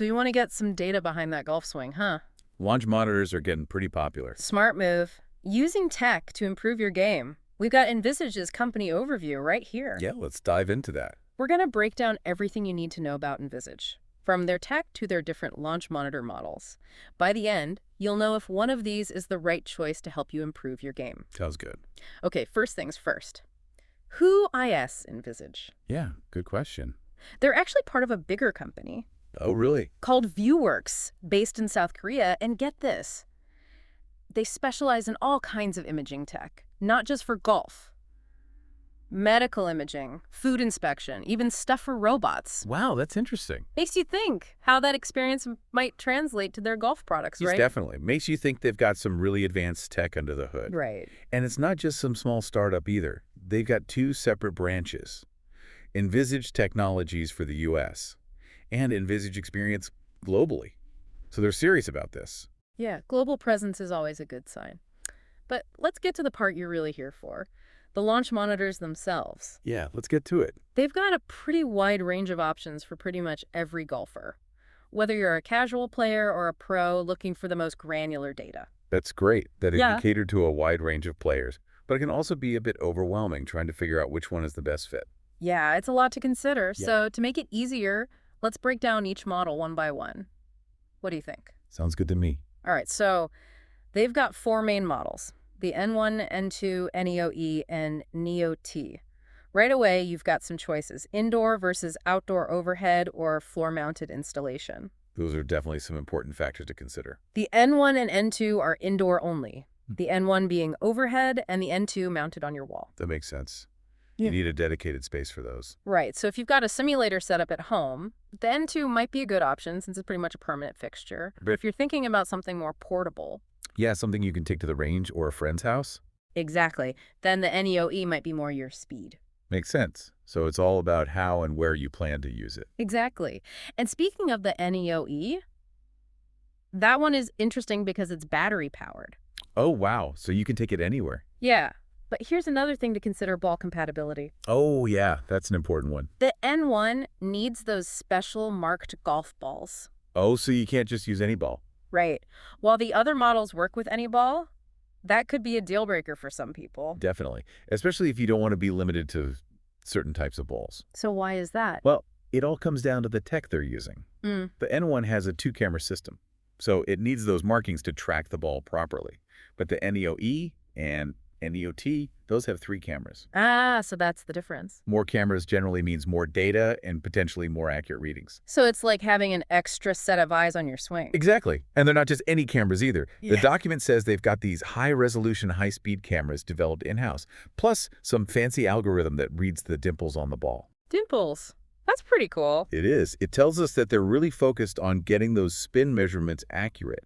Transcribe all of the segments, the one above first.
So you want to get some data behind that golf swing, huh? Launch monitors are getting pretty popular. Smart move. Using tech to improve your game. We've got NVISAGE's company overview right here. Yeah, let's dive into that. We're going to break down everything you need to know about NVISAGE, from their tech to their different launch monitor models. By the end, you'll know if one of these is the right choice to help you improve your game. Sounds good. Okay, first things first. Who is NVISAGE? Yeah, good question. They're actually part of a bigger company Oh, really? called Vieworks, based in South Korea, and get this. They specialize in all kinds of imaging tech, not just for golf. Medical imaging, food inspection, even stuff for robots. Wow, that's interesting. Makes you think how that experience might translate to their golf products, Yes, right? definitely. Makes you think they've got some really advanced tech under the hood. Right. And it's not just some small startup either. They've got two separate branches. NVISAGE Technologies for the U.S. and NVISAGE Experience globally. So they're serious about this. Yeah, global presence is always a good sign. But let's get to the part you're really here for. The launch monitors themselves. Yeah, let's get to it. They've got a pretty wide range of options for pretty much every golfer, whether you're a casual player or a pro looking for the most granular data. That's great that it Yeah. can cater to a wide range of players, but it can also be a bit overwhelming trying to figure out which one is the best fit. Yeah, it's a lot to consider. Yeah. So to make it easier, let's break down each model one by one. What do you think? Sounds good to me. All right, so they've got four main models, the N1, N2, NEO-E, and NEO-T. Right away, you've got some choices, indoor versus outdoor overhead or floor-mounted installation. Those are definitely some important factors to consider. The N1 and N2 are indoor only, the N1 being overhead and the N2 mounted on your wall. That makes sense. Yeah. You need a dedicated space for those. Right, so if you've got a simulator set up at home, the N2 might be a good option since it's pretty much a permanent fixture. But if you're thinking about something more portable, Yeah, something you can take to the range or a friend's house. exactly, then the NEO-E might be more your speed. Makes sense. So it's all about how and where you plan to use it. Exactly. And speaking of the NEO-E, that one is interesting because it's battery powered. Oh, wow. So you can take it anywhere. Yeah, but here's another thing to consider: ball compatibility. Oh, yeah. That's an important one. The N1 needs those special marked golf balls. Oh, so you can't just use any ball. Right. While the other models work with any ball, that could be a deal breaker for some people. Definitely. Especially if you don't want to be limited to certain types of balls. So why is that? Well, it all comes down to the tech they're using. Mm. The N1 has a two-camera system, so it needs those markings to track the ball properly. But the NEO-E and NEO-T, those have three cameras. Ah, so that's the difference. More cameras generally means more data and potentially more accurate readings. So it's like having an extra set of eyes on your swing. Exactly. And they're not just any cameras either. Yeah. The document says they've got these high-resolution, high-speed cameras developed in-house, plus some fancy algorithm that reads the dimples on the ball. Dimples. That's pretty cool. It is. It tells us that they're really focused on getting those spin measurements accurate,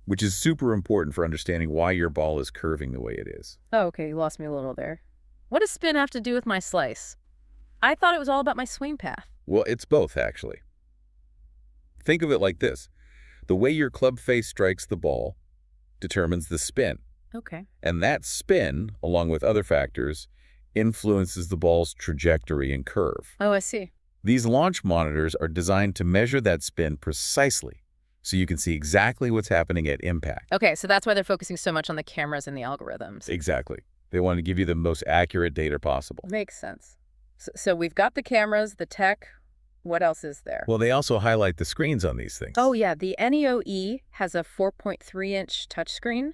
which is super important for understanding why your ball is curving the way it is. Oh, okay, you lost me a little there. What does spin have to do with my slice? I thought it was all about my swing path. Well, it's both, actually. Think of it like this. The way your club face strikes the ball determines the spin. Okay. And that spin, along with other factors, influences the ball's trajectory and curve. Oh, I see. These launch monitors are designed to measure that spin precisely, so you can see exactly what's happening at impact. Okay, so that's why they're focusing so much on the cameras and the algorithms. Exactly. They want to give you the most accurate data possible. Makes sense. So we've got the cameras, the tech. What else is there? Well, they also highlight the screens on these things. Oh, yeah. The NEO-E has a 4.3-inch touchscreen,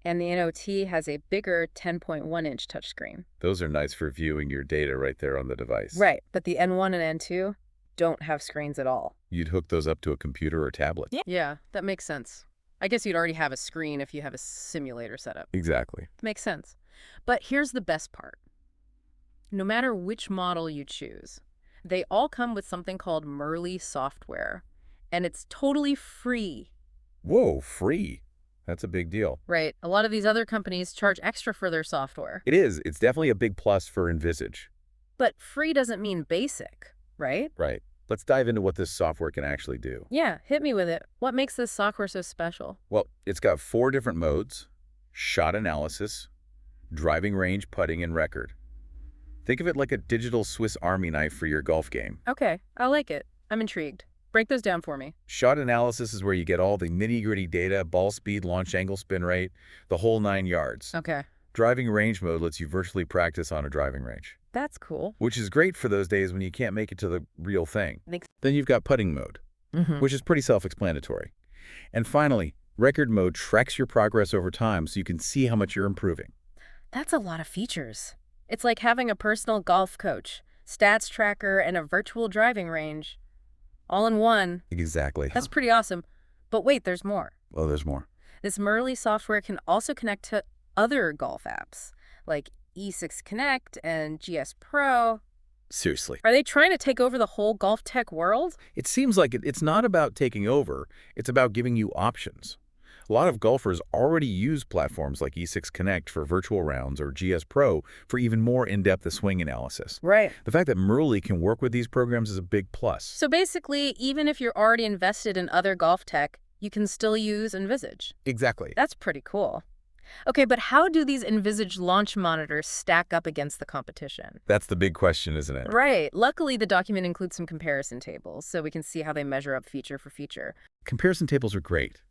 and the NEO-T has a bigger 10.1-inch touchscreen. Those are nice for viewing your data right there on the device. Right, but the N1 and N2 don't have screens at all. You'd hook those up to a computer or tablet. Yeah, that makes sense. I guess you'd already have a screen if you have a simulator set up. Exactly. Makes sense. But here's the best part. No matter which model you choose, they all come with something called MURLIE software, and it's totally free. Whoa, free. That's a big deal. Right. A lot of these other companies charge extra for their software. It is. It's definitely a big plus for NVISAGE. But free doesn't mean basic, right? Right. Let's dive into what this software can actually do. Yeah, hit me with it. What makes this software so special? Well, it's got 4 different modes: shot analysis, driving range, putting, and record. Think of it like a digital Swiss Army knife for your golf game. Okay, I like it. I'm intrigued. Break those down for me. Shot analysis is where you get all the nitty-gritty data, ball speed, launch angle, spin rate, the whole 9 yards. Okay. Driving range mode lets you virtually practice on a driving range, That's cool. which is great for those days when you can't make it to the real thing. Then you've got putting mode, which is pretty self-explanatory. And finally, record mode tracks your progress over time so you can see how much you're improving. That's a lot of features. It's like having a personal golf coach, stats tracker, and a virtual driving range. All in one. Exactly. That's pretty awesome. But wait, there's more. Oh, there's more. This MURLIE software can also connect to other golf apps, like E6 Connect and GS Pro. Seriously. Are they trying to take over the whole golf tech world? It seems like it's not about taking over, it's about giving you options. A lot of golfers already use platforms like E6 Connect for virtual rounds or GS Pro for even more in-depth swing analysis. Right. The fact that MURLIE can work with these programs is a big plus. So basically, even if you're already invested in other golf tech, you can still use NVISAGE. Exactly. That's pretty cool. Okay, but how do these NVISAGE launch monitors stack up against the competition? That's the big question, isn't it? Right. Luckily, the document includes some comparison tables, so we can see how they measure up feature for feature. Comparison tables are great,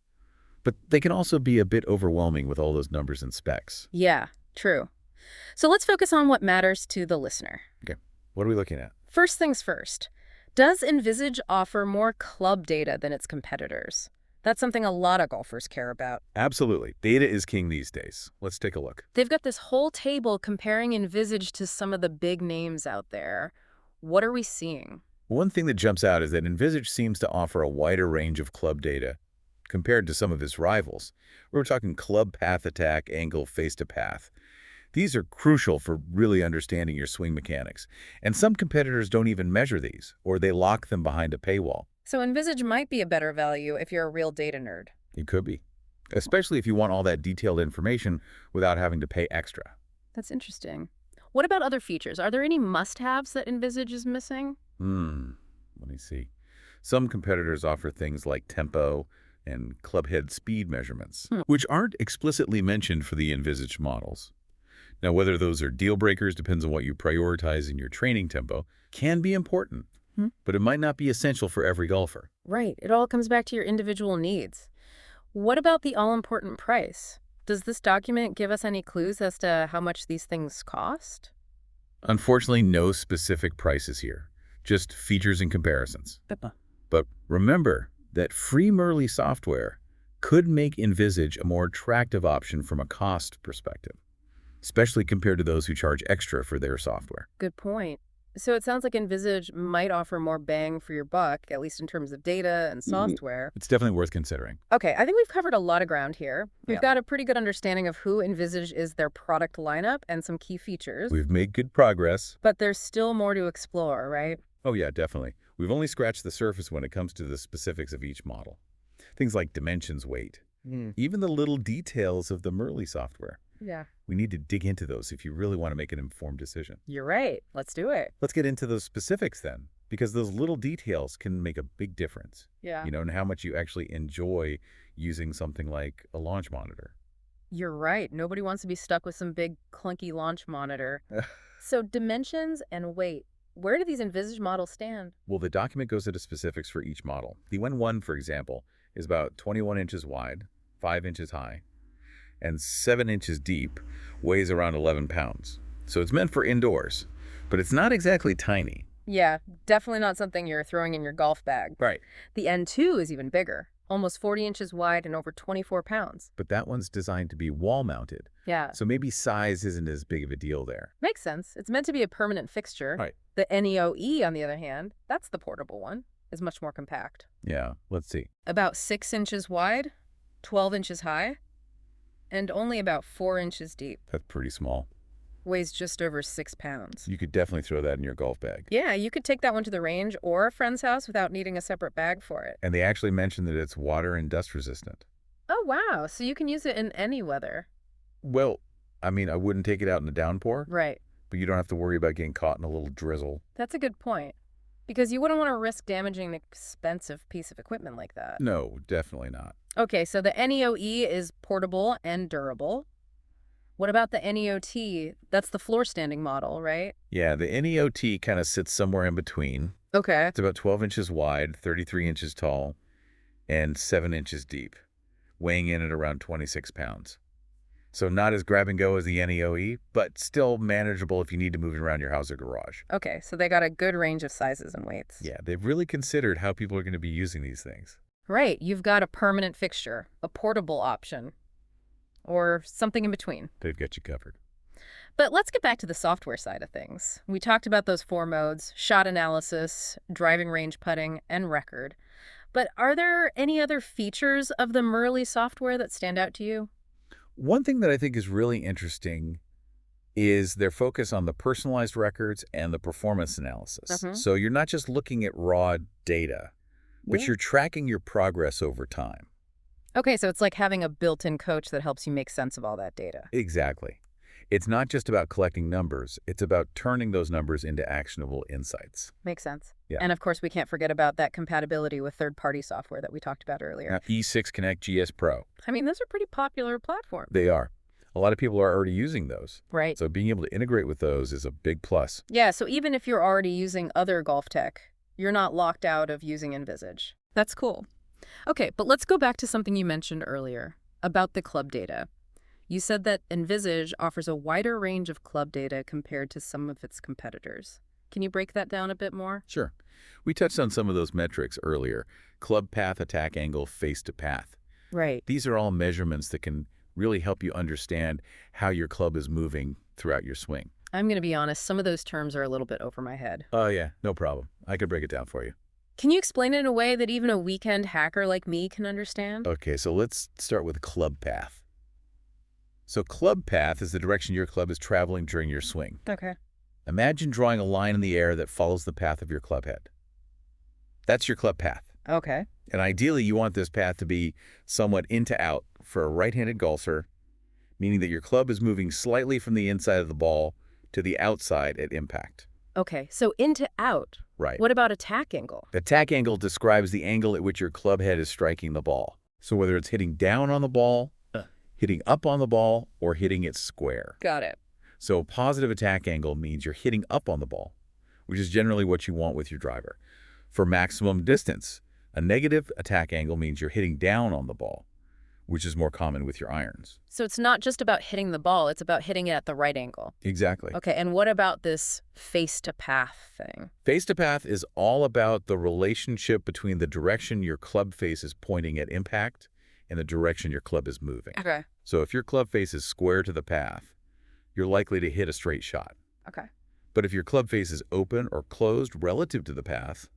but they can also be a bit overwhelming with all those numbers and specs. Yeah, true. So let's focus on what matters to the listener. Okay, what are we looking at? First things first. Does NVISAGE offer more club data than its competitors? That's something a lot of golfers care about. Absolutely. Data is king these days. Let's take a look. They've got this whole table comparing NVISAGE to some of the big names out there. What are we seeing? One thing that jumps out is that NVISAGE seems to offer a wider range of club data compared to some of its rivals. We're talking club path attack, angle, face to path. These are crucial for really understanding your swing mechanics. And some competitors don't even measure these, or they lock them behind a paywall. So NVISAGE might be a better value if you're a real data nerd. It could be, especially if you want all that detailed information without having to pay extra. That's interesting. What about other features? Are there any must-haves that NVISAGE is missing? Let me see. Some competitors offer things like tempo and club head speed measurements, which aren't explicitly mentioned for the NVISAGE models. Now, whether those are deal breakers depends on what you prioritize in your training tempo, can be important, but it might not be essential for every golfer. Right. It all comes back to your individual needs. What about the all-important price? Does this document give us any clues as to how much these things cost? Unfortunately, no specific prices here, just features and comparisons. But remember that free MURLIE software could make NVISAGE a more attractive option from a cost perspective, especially compared to those who charge extra for their software. Good point. So it sounds like NVISAGE might offer more bang for your buck, at least in terms of data and software. It's definitely worth considering. Okay, I think we've covered a lot of ground here. We've got a pretty good understanding of who NVISAGE is, their product lineup, and some key features. We've made good progress. But there's still more to explore, right? Oh yeah, definitely. We've only scratched the surface when it comes to the specifics of each model. Things like dimensions, weight, even the little details of the MURLIE software. Yeah. We need to dig into those if you really want to make an informed decision. You're right. Let's do it. Let's get into those specifics then, because those little details can make a big difference. Yeah. You know, and how much you actually enjoy using something like a launch monitor. You're right. Nobody wants to be stuck with some big clunky launch monitor. So dimensions and weight. Where do these NVISAGE models stand? Well, the document goes into specifics for each model. The N1, for example, is about 21 inches wide, 5 inches high, and 7 inches deep, weighs around 11 pounds. So it's meant for indoors, but it's not exactly tiny. Yeah, definitely not something you're throwing in your golf bag. Right. The N2 is even bigger, almost 40 inches wide and over 24 pounds. But that one's designed to be wall-mounted. Yeah. So maybe size isn't as big of a deal there. Makes sense. It's meant to be a permanent fixture. Right. The NEOE, on the other hand, that's the portable one, is much more compact. Yeah, let's see. About 6 inches wide, 12 inches high, and only about 4 inches deep. That's pretty small. Weighs just over 6 pounds. You could definitely throw that in your golf bag. Yeah, you could take that one to the range or a friend's house without needing a separate bag for it. And they actually mentioned that it's water and dust resistant. Oh, wow. So you can use it in any weather. Well, I mean, I wouldn't take it out in a downpour, Right. but you don't have to worry about getting caught in a little drizzle. That's a good point. Because you wouldn't want to risk damaging an expensive piece of equipment like that. No, definitely not. Okay, so the NEOE is portable and durable. What about the NEOT? That's the floor standing model, right? Yeah, the NEOT kind of sits somewhere in between. Okay. It's about 12 inches wide, 33 inches tall, and 7 inches deep, weighing in at around 26 pounds. So not as grab-and-go as the NEOE, but still manageable if you need to move it around your house or garage. Okay, so they got a good range of sizes and weights. Yeah, they've really considered how people are going to be using these things. Right, you've got a permanent fixture, a portable option, or something in between. They've got you covered. But let's get back to the software side of things. We talked about those 4 modes: shot analysis, driving range putting, and record. But are there any other features of the MURLIE software that stand out to you? One thing that I think is really interesting is their focus on the personalized records and the performance analysis. Mm-hmm. So you're not just looking at raw data, but Yeah. you're tracking your progress over time. Okay, so it's like having a built-in coach that helps you make sense of all that data. Exactly. It's not just about collecting numbers. It's about turning those numbers into actionable insights. Makes sense. Yeah. And of course, we can't forget about that compatibility with third-party software that we talked about earlier. Now, E6 Connect GS Pro, I mean, those are pretty popular platforms. they are. A lot of people are already using those. Right. So being able to integrate with those is a big plus. Yeah, so even if you're already using other golf tech, you're not locked out of using NVISAGE. That's cool. Okay, but let's go back to something you mentioned earlier about the club data. You said that NVISAGE offers a wider range of club data compared to some of its competitors. Can you break that down a bit more? Sure. We touched on some of those metrics earlier. Club path, attack angle, face to path. Right. These are all measurements that can really help you understand how your club is moving throughout your swing. I'm going to be honest, some of those terms are a little bit over my head. Oh, yeah, no problem. I could break it down for you. Can you explain it in a way that even a weekend hacker like me can understand? Okay, so let's start with club path. So club path is the direction your club is traveling during your swing. Okay. Imagine drawing a line in the air that follows the path of your club head. That's your club path. Okay. And ideally, you want this path to be somewhat in to out for a right-handed golfer, meaning that your club is moving slightly from the inside of the ball to the outside at impact. Okay, so in to out. Right. What about attack angle? Attack angle describes the angle at which your club head is striking the ball. So whether it's hitting down on the ball, hitting up on the ball, or hitting it square. Got it. So a positive attack angle means you're hitting up on the ball, which is generally what you want with your driver. For maximum distance, a negative attack angle means you're hitting down on the ball, which is more common with your irons. So it's not just about hitting the ball, it's about hitting it at the right angle. Exactly. Okay, and what about this face-to-path thing? Face-to-path is all about the relationship between the direction your club face is pointing at impact and the direction your club is moving. Okay. So if your club face is square to the path, you're likely to hit a straight shot. Okay. But if your club face is open or closed relative to the path,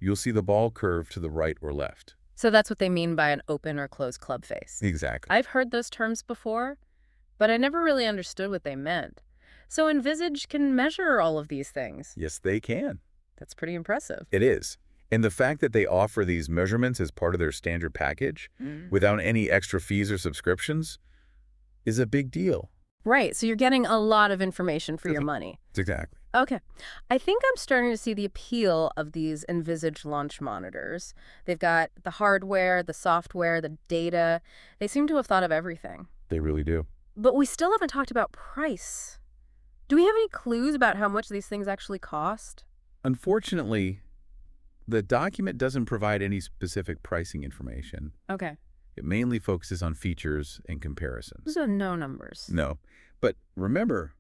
you'll see the ball curve to the right or left. So that's what they mean by an open or closed club face. Exactly. I've heard those terms before, but I never really understood what they meant. So NVISAGE can measure all of these things. Yes, they can. That's pretty impressive. It is. And the fact that they offer these measurements as part of their standard package without any extra fees or subscriptions is a big deal. Right, so you're getting a lot of information for your money. Exactly. Okay. I think I'm starting to see the appeal of these NVISAGE launch monitors. They've got the hardware, the software, the data. They seem to have thought of everything. They really do. But we still haven't talked about price. Do we have any clues about how much these things actually cost? Unfortunately, the document doesn't provide any specific pricing information. Okay. It mainly focuses on features and comparisons. So no numbers. No. But remember,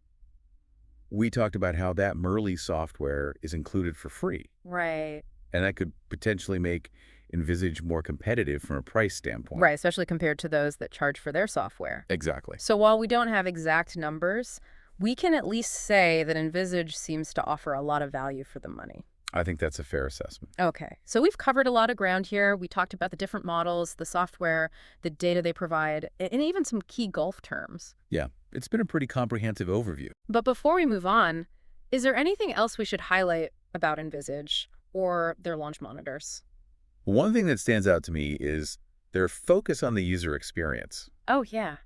we talked about how that MURLIE software is included for free. Right. And that could potentially make NVISAGE more competitive from a price standpoint. Right, especially compared to those that charge for their software. Exactly. So while we don't have exact numbers, we can at least say that NVISAGE seems to offer a lot of value for the money. I think that's a fair assessment. Okay, so we've covered a lot of ground here. We talked about the different models, the software, the data they provide, and even some key golf terms. Yeah, it's been a pretty comprehensive overview. But before we move on, is there anything else we should highlight about NVISAGE or their launch monitors? One thing that stands out to me is their focus on the user experience. Oh, yeah.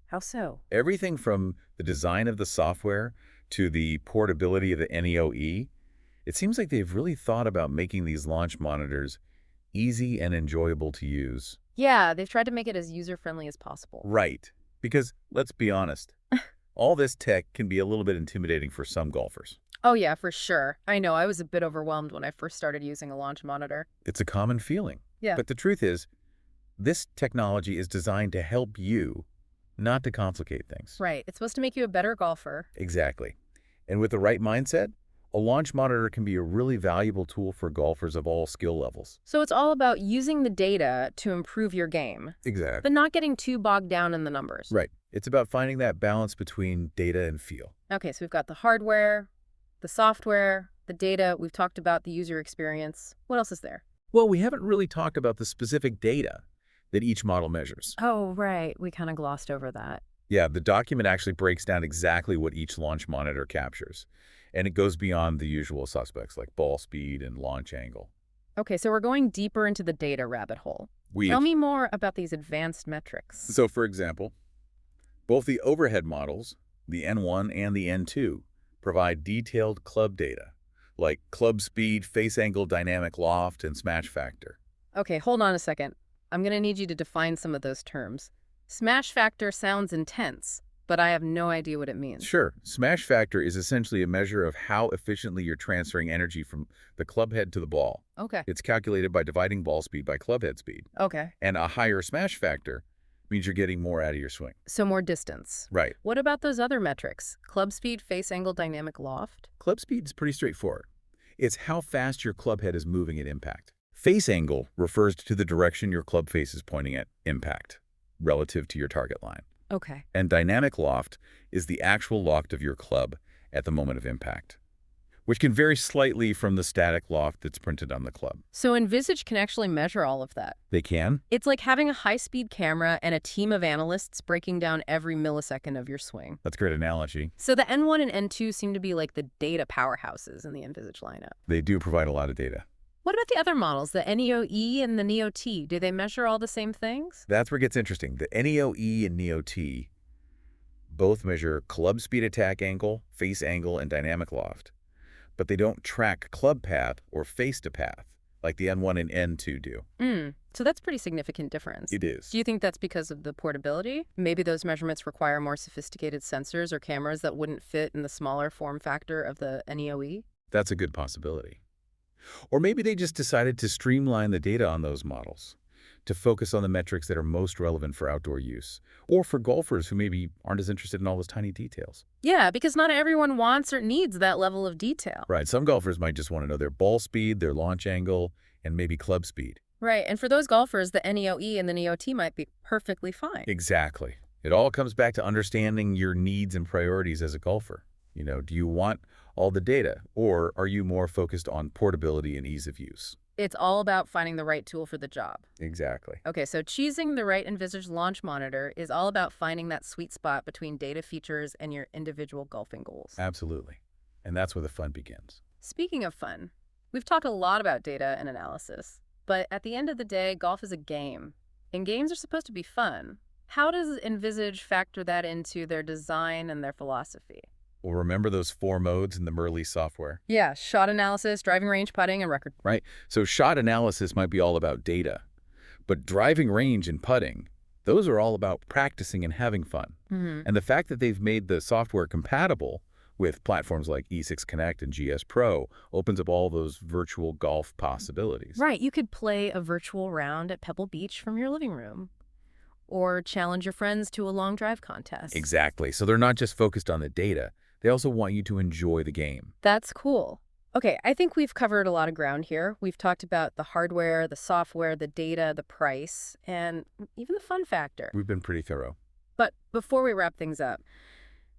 How so? Everything from the design of the software to the portability of the NEOE, it seems like they've really thought about making these launch monitors easy and enjoyable to use. Yeah, they've tried to make it as user-friendly as possible. Right. Because, let's be honest, all this tech can be a little bit intimidating for some golfers. Oh yeah, for sure. I know, I was a bit overwhelmed when I first started using a launch monitor. It's a common feeling. Yeah. But the truth is, this technology is designed to help you, not to complicate things. Right. It's supposed to make you a better golfer. Exactly. And with the right mindset, a launch monitor can be a really valuable tool for golfers of all skill levels. So it's all about using the data to improve your game, Exactly. but not getting too bogged down in the numbers. Right. It's about finding that balance between data and feel. Okay, so we've got the hardware, the software, the data. We've talked about the user experience. What else is there? Well, we haven't really talked about the specific data that each model measures. Oh, right. We kind of glossed over that. Yeah, the document actually breaks down exactly what each launch monitor captures, and it goes beyond the usual suspects like ball speed and launch angle. Okay, so we're going deeper into the data rabbit hole. Tell me more about these advanced metrics. So, for example, both the overhead models, the N1 and the N2, provide detailed club data, like club speed, face angle, dynamic loft, and smash factor. Okay, hold on a second. I'm going to need you to define some of those terms. Smash factor sounds intense, but I have no idea what it means. Sure, smash factor is essentially a measure of how efficiently you're transferring energy from the club head to the ball. Okay. It's calculated by dividing ball speed by club head speed. Okay. And a higher smash factor means you're getting more out of your swing. So more distance. Right. What about those other metrics? Club speed, face angle, dynamic loft? Club speed is pretty straightforward. It's how fast your club head is moving at impact. Face angle refers to the direction your club face is pointing at impact relative to your target line. Okay. And dynamic loft is the actual loft of your club at the moment of impact, which can vary slightly from the static loft that's printed on the club. So NVISAGE can actually measure all of that. They can? It's like having a high-speed camera and a team of analysts breaking down every millisecond of your swing. That's a great analogy. So the N1 and N2 seem to be like the data powerhouses in the NVISAGE lineup. They do provide a lot of data. What about the other models, the NEO-E and the NEO-T? Do they measure all the same things? That's where it gets interesting. The NEO-E and NEO-T both measure club speed attack angle, face angle, and dynamic loft, but they don't track club path or face to path like the N1 and N2 do. So that's a pretty significant difference. It is. Do you think that's because of the portability? Maybe those measurements require more sophisticated sensors or cameras that wouldn't fit in the smaller form factor of the NEO-E? That's a good possibility. Or maybe they just decided to streamline the data on those models to focus on the metrics that are most relevant for outdoor use, or for golfers who maybe aren't as interested in all those tiny details. Yeah, because not everyone wants or needs that level of detail. Right, some golfers might just want to know their ball speed, their launch angle, and maybe club speed. Right, and for those golfers, the NEO-E and the NEO-T might be perfectly fine. Exactly. It all comes back to understanding your needs and priorities as a golfer. You know, do you want all the data, or are you more focused on portability and ease of use? It's all about finding the right tool for the job. Exactly. Okay, so choosing the right NVISAGE launch monitor is all about finding that sweet spot between data features and your individual golfing goals. Absolutely. And that's where the fun begins. Speaking of fun, we've talked a lot about data and analysis, but at the end of the day, golf is a game, and games are supposed to be fun. How does NVISAGE factor that into their design and their philosophy? Well, remember those 4 modes in the MURLIE software? Yeah, shot analysis, driving range, putting, and record. Right. So shot analysis might be all about data, but driving range and putting, those are all about practicing and having fun. And the fact that they've made the software compatible with platforms like E6 Connect and GS Pro opens up all those virtual golf possibilities. Right, you could play a virtual round at Pebble Beach from your living room, or challenge your friends to a long drive contest. Exactly. So they're not just focused on the data. They also want you to enjoy the game. That's cool. Okay, I think we've covered a lot of ground here. We've talked about the hardware, the software, the data, the price, and even the fun factor. We've been pretty thorough. But before we wrap things up,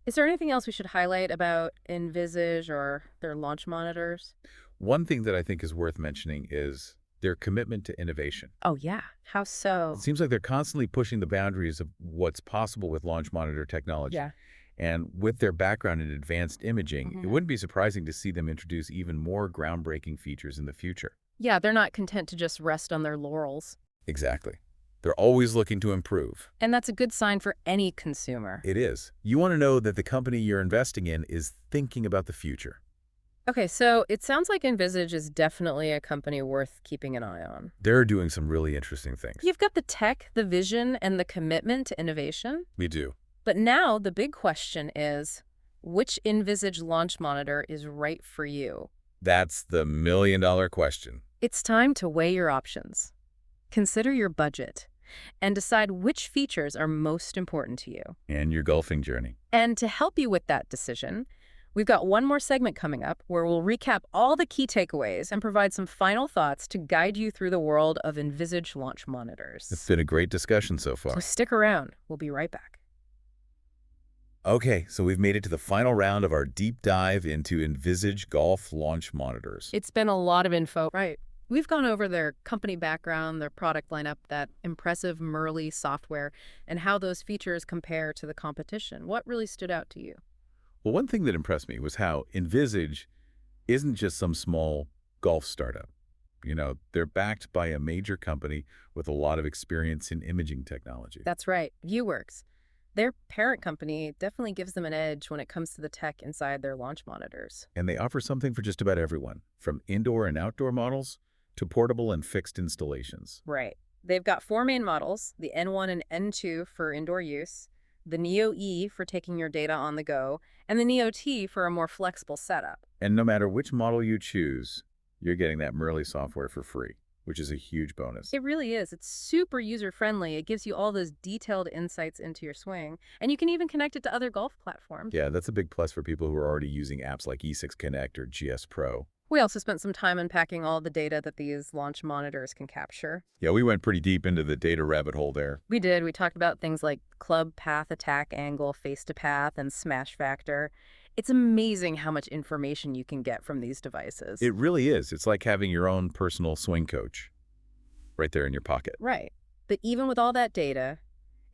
is there anything else we should highlight about NVISAGE or their launch monitors? One thing that I think is worth mentioning is their commitment to innovation. Oh, yeah. How so? It seems like they're constantly pushing the boundaries of what's possible with launch monitor technology. Yeah. And with their background in advanced imaging, it wouldn't be surprising to see them introduce even more groundbreaking features in the future. Yeah, they're not content to just rest on their laurels. Exactly. They're always looking to improve. And that's a good sign for any consumer. It is. You want to know that the company you're investing in is thinking about the future. Okay, so it sounds like NVISAGE is definitely a company worth keeping an eye on. They're doing some really interesting things. You've got the tech, the vision, and the commitment to innovation. We do. But now the big question is, Which NVISAGE launch monitor is right for you? That's the million-dollar question. It's time to weigh your options. Consider your budget and decide which features are most important to you. And your golfing journey. And to help you with that decision, we've got one more segment coming up where we'll recap all the key takeaways and provide some final thoughts to guide you through the world of NVISAGE launch monitors. It's been a great discussion so far. So stick around. We'll be right back. Okay, so we've made it to the final round of our deep dive into NVISAGE golf launch monitors. It's been a lot of info, right? We've gone over their company background, their product lineup, that impressive MURLIE software, and how those features compare to the competition. What really stood out to you? Well, one thing that impressed me was how NVISAGE isn't just some small golf startup. You know, they're backed by a major company with a lot of experience in imaging technology. That's right, Vieworks. Their parent company definitely gives them an edge when it comes to the tech inside their launch monitors. And they offer something for just about everyone, from indoor and outdoor models to portable and fixed installations. Right. They've got four main models, the N1 and N2 for indoor use, the Neo E for taking your data on the go, and the Neo T for a more flexible setup. And no matter which model you choose, you're getting that MURLIE software for free, which is a huge bonus. It really is. It's super user-friendly. It gives you all those detailed insights into your swing, and you can even connect it to other golf platforms. Yeah, that's a big plus for people who are already using apps like E6 Connect or GS Pro. We also spent some time unpacking all the data that these launch monitors can capture. Yeah, we went pretty deep into the data rabbit hole there. We did. We talked about things like club path attack angle, face-to-path, and smash factor. It's amazing how much information you can get from these devices. It really is. It's like having your own personal swing coach right there in your pocket. Right. But even with all that data,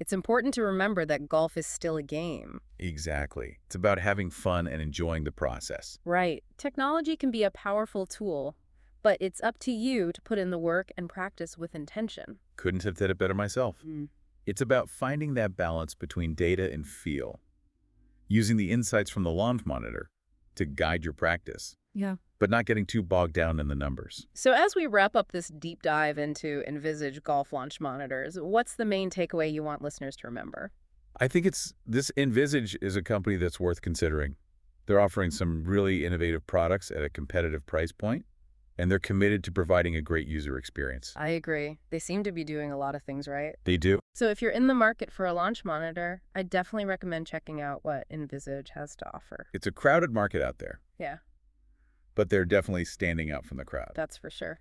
it's important to remember that golf is still a game. Exactly. It's about having fun and enjoying the process. Right. Technology can be a powerful tool, but it's up to you to put in the work and practice with intention. Couldn't have said it better myself. It's about finding that balance between data and feel, using the insights from the launch monitor to guide your practice, Yeah. but not getting too bogged down in the numbers. So as we wrap up this deep dive into NVISAGE golf launch monitors, what's the main takeaway you want listeners to remember? I think this NVISAGE is a company that's worth considering. They're offering some really innovative products at a competitive price point, and they're committed to providing a great user experience. I agree. They seem to be doing a lot of things right. They do. So if you're in the market for a launch monitor, I definitely recommend checking out what NVISAGE has to offer. It's a crowded market out there, Yeah, but they're definitely standing out from the crowd. that's for sure.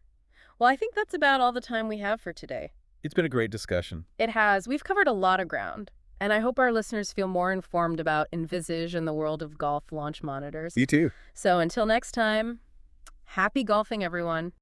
Well, I think that's about all the time we have for today. It's been a great discussion. It has. We've covered a lot of ground. And I hope our listeners feel more informed about NVISAGE and the world of golf launch monitors. You too. So until next time, happy golfing, everyone.